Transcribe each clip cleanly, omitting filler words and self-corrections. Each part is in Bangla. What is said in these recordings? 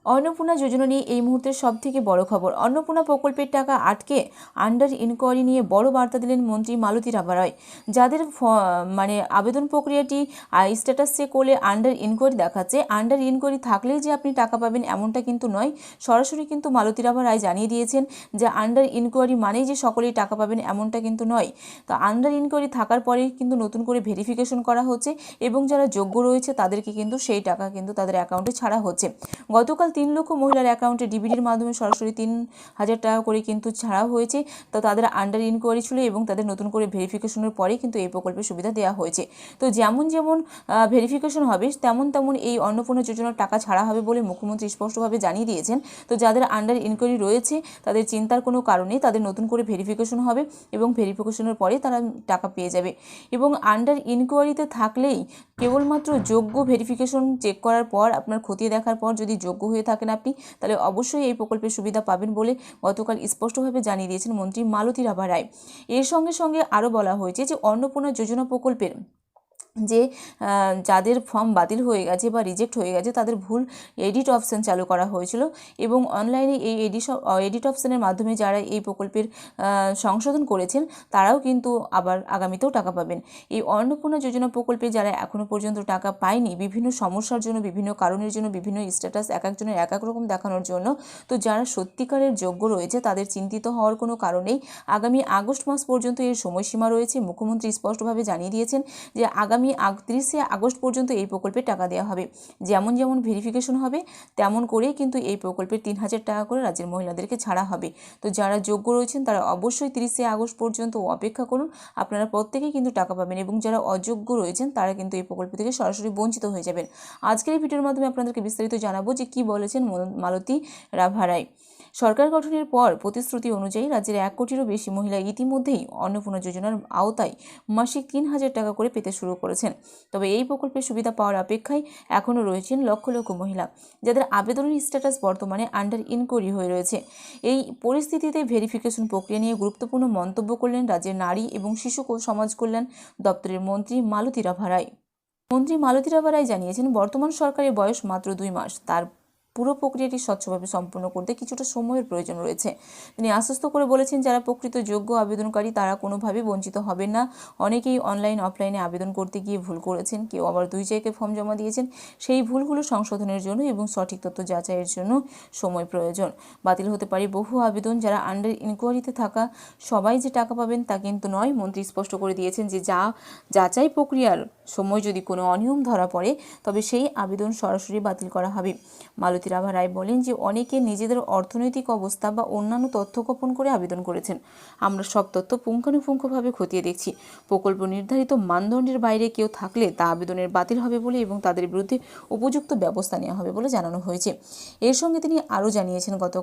অন্নপূর্ণা যোজনা নিয়ে এই মুহূর্তের সবথেকে বড় খবর। অন্নপূর্ণা প্রকল্পের টাকা আটকে আন্ডার ইনকোয়ারি নিয়ে বড় বার্তা দিলেন মন্ত্রী মালতী রায়। যাদের আবেদন প্রক্রিয়াটি স্ট্যাটাস চেক করলে আন্ডার ইনকোয়ারি দেখাচ্ছে, আন্ডার ইনকোয়ারি থাকলেই যে আপনি টাকা পাবেন এমনটা কিন্তু নয়। সরাসরি কিন্তু মালতী রায় জানিয়ে দিয়েছেন যে আন্ডার ইনকোয়ারি মানেই যে সকলেই টাকা পাবেন এমনটা কিন্তু নয়। তো আন্ডার ইনকোয়ারি থাকার পরেই কিন্তু নতুন করে ভেরিফিকেশন করা হচ্ছে এবং যারা যোগ্য রয়েছে তাদেরকে কিন্তু সেই টাকা কিন্তু তাদের অ্যাকাউন্টে ছাড়া হচ্ছে। গতকাল 3 লক্ষ মহিলার অ্যাকাউন্টে ডিবিটির মাধ্যমে সরাসরি 3,000 টাকা করে কিন্তু ছাড়া হয়েছে। তো তাদের আন্ডার ইনকোয়ারি ছিল এবং তাদের নতুন করে ভেরিফিকেশনের পরেই কিন্তু এই প্রকল্পের সুবিধা দেওয়া হয়েছে। তো যেমন যেমন ভেরিফিকেশন হবে তেমন তেমন এই অন্নপূর্ণা যোজনার টাকা ছাড়া হবে বলে মুখ্যমন্ত্রী স্পষ্টভাবে জানিয়ে দিয়েছেন। তো যাদের আন্ডার ইনকোয়ারি রয়েছে তাদের চিন্তার কোনো কারণ নেই, তাদের নতুন করে ভেরিফিকেশন হবে এবং ভেরিফিকেশনের পরে তারা টাকা পেয়ে যাবে। এবং আন্ডার ইনকোয়ারিতে থাকলেই কেবলমাত্র যোগ্য ভেরিফিকেশন চেক করার পর আপনার খতিয়ে দেখার পর যদি যোগ্য হয়ে থাকেন আপনি, তাহলে অবশ্যই এই প্রকল্পের সুবিধা পাবেন বলে গতকাল স্পষ্টভাবে জানিয়ে দিয়েছেন মন্ত্রী মালতী রায়। এর সঙ্গে সঙ্গে আরও বলা হয়েছে যে অন্নপূর্ণা যোজনা প্রকল্পের যে যাদের ফর্ম বাতিল হয়ে গেছে বা রিজেক্ট হয়ে গেছে তাদের ভুল এডিট অপশান চালু করা হয়েছিল এবং অনলাইনে এই এডিট অপশানের মাধ্যমে যারা এই প্রকল্পের সংশোধন করেছেন তারাও কিন্তু আবার আগামীতেও টাকা পাবেন। এই অন্নপূর্ণা যোজনা প্রকল্পে যারা এখনও পর্যন্ত টাকা পায়নি বিভিন্ন সমস্যার জন্য, বিভিন্ন কারণের জন্য, বিভিন্ন স্ট্যাটাস এক একজনের এক এক রকম দেখানোর জন্য, তো যারা সত্যিকারের যোগ্য রয়েছে তাদের চিন্তিত হওয়ার কোনো কারণেই আগামী আগস্ট মাস পর্যন্ত এর সময়সীমা রয়েছে। মুখ্যমন্ত্রী স্পষ্টভাবে জানিয়ে দিয়েছেন যে আগামী 30শে আগস্ট পর্যন্ত এই প্রকল্পে টাকা দেওয়া হবে। যেমন যেমন ভেরিফিকেশন হবে তেমন করেই কিন্তু এই প্রকল্পের 3,000 টাকা করে রাজ্যের মহিলাদেরকে ছাড়া হবে। তো যারা যোগ্য রয়েছেন তারা অবশ্যই 30শে আগস্ট পর্যন্ত অপেক্ষা করুন, আপনারা প্রত্যেকেই কিন্তু টাকা পাবেন এবং যারা অযোগ্য রয়েছেন তারা কিন্তু এই প্রকল্প থেকে সরাসরি বঞ্চিত হয়ে যাবেন। আজকের এই ভিডিওর মাধ্যমে আপনাদেরকে বিস্তারিত জানাবো যে কী বলেছেন মালতী রায়। সরকার গঠনের পর প্রতিশ্রুতি অনুযায়ী রাজ্যের 1 কোটিরও বেশি মহিলা ইতিমধ্যেই অন্নপূর্ণা যোজনার আওতায় মাসিক 3,000 টাকা করে পেতে শুরু করেছেন। তবে এই প্রকল্পের সুবিধা পাওয়ার অপেক্ষায় এখনও রয়েছেন লক্ষ লক্ষ মহিলা যাদের আবেদনের স্ট্যাটাস বর্তমানে আন্ডার ইনকোয়ারি হয়ে রয়েছে। এই পরিস্থিতিতে ভেরিফিকেশন প্রক্রিয়া নিয়ে গুরুত্বপূর্ণ মন্তব্য করলেন রাজ্যের নারী এবং শিশু সমাজ কল্যাণ দপ্তরের মন্ত্রী মালতী রায়। মন্ত্রী মালতী রায় জানিয়েছেন বর্তমান সরকারের বয়স মাত্র 2 মাস, তার পুরো প্রক্রিয়াটি স্বচ্ছভাবে সম্পন্ন করতে কিছুটা সময়ের প্রয়োজন রয়েছে। তিনি আশ্বস্ত করে বলেছেন যারা প্রকৃত যোগ্য আবেদনকারী তারা কোনোভাবেই বঞ্চিত হবেন না। অনেকেই অনলাইন অফলাইনে আবেদন করতে গিয়ে ভুল করেছেন, কেউ আবার 2 জায়গায় ফর্ম জমা দিয়েছেন। সেই ভুলগুলো সংশোধনের জন্য এবং সঠিক তথ্য যাচাইয়ের জন্য সময় প্রয়োজন। বাতিল হতে পারে বহু আবেদন। যারা আন্ডার ইনকোয়ারিতে থাকা সবাই যে টাকা পাবেন তা কিন্তু নয়। মন্ত্রী স্পষ্ট করে দিয়েছেন যে যাচাই প্রক্রিয়ার সময় যদি কোনো অনিয়ম ধরা পড়ে তবে সেই আবেদন সরাসরি বাতিল করা হবে। মালতী রায় বলেন যে অনেকে নিজেদের অর্থনৈতিক অবস্থা বা অন্যান্য তথ্য গোপন করে আবেদন করেছেন। আমরা সব তথ্য পুঙ্খানুপুঙ্খভাবে খতিয়ে দেখছি। প্রকল্প নির্ধারিত মানদণ্ডের বাইরে কেউ থাকলে তা আবেদনের বাতিল হবে বলে এবং তাদের বিরুদ্ধে উপযুক্ত ব্যবস্থা নেওয়া হবে বলে জানানো হয়েছে। এর সঙ্গে তিনি আরও জানিয়েছেন গত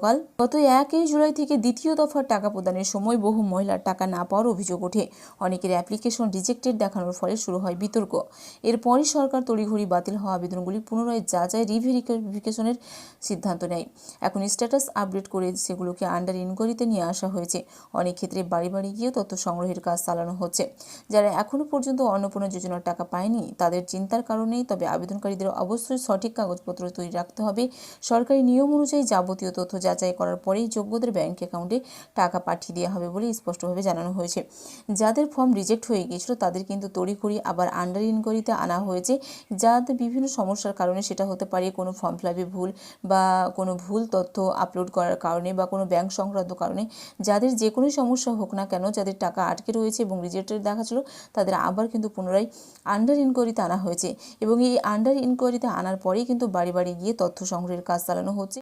1 জুলাই থেকে দ্বিতীয় দফার টাকা প্রদানের সময় বহু মহিলার টাকা না পাওয়ার অভিযোগ ওঠে। অনেকের অ্যাপ্লিকেশন রিজেক্টেড দেখানোর ফলে শুরু হয় বিতর্ক। এরপরই সরকার তড়িঘড়ি বাতিল হওয়া আবেদনগুলি পুনরায় যাচাই রিভেরিফিকেশনের সিদ্ধান্ত নেয়। এখন স্ট্যাটাস আপডেট করে সেগুলোকে আন্ডার ইনকোয়ারিতে নিয়ে আসা হয়েছে। অনেক ক্ষেত্রে বাড়ি বাড়ি গিয়ে তথ্য সংগ্রহের কাজ চালানো হচ্ছে। যারা এখনও পর্যন্ত অন্নপূর্ণা যোজনার টাকা পায়নি তাদের চিন্তার কারণেই, তবে আবেদনকারীদের অবশ্যই সঠিক কাগজপত্র তৈরি রাখতে হবে। সরকারি নিয়ম অনুযায়ী যাবতীয় তথ্য যাচাই করার পরেই যোগ্যদের ব্যাংক অ্যাকাউন্টে টাকা পাঠিয়ে দেওয়া হবে বলে স্পষ্টভাবে জানানো হয়েছে। যাদের ফর্ম রিজেক্ট হয়ে গিয়েছিল তাদের কিন্তু তড়িঘড়ি আবার আন্ডার ইনকোয়ারিতে আনা হয়েছে। যাদের বিভিন্ন সমস্যার কারণে, সেটা হতে পারে কোনো ফর্ম ফিলআপে ভুল বা কোনো ভুল তথ্য আপলোড করার কারণে বা কোনো ব্যাংক সংক্রান্ত কারণে, যাদের যে কোনো সমস্যা হোক না কেন, যাদের টাকা আটকে রয়েছে এবং রিজেক্টেড দেখাচ্ছিল তাদের আবার কিন্তু পুনরায় আন্ডার ইনকোয়ারিতে আনা হয়েছে এবং এই আন্ডার ইনকোয়ারিতে আনার পরেই কিন্তু বাড়ি বাড়ি গিয়ে তথ্য সংগ্রহের কাজ চালানো হচ্ছে।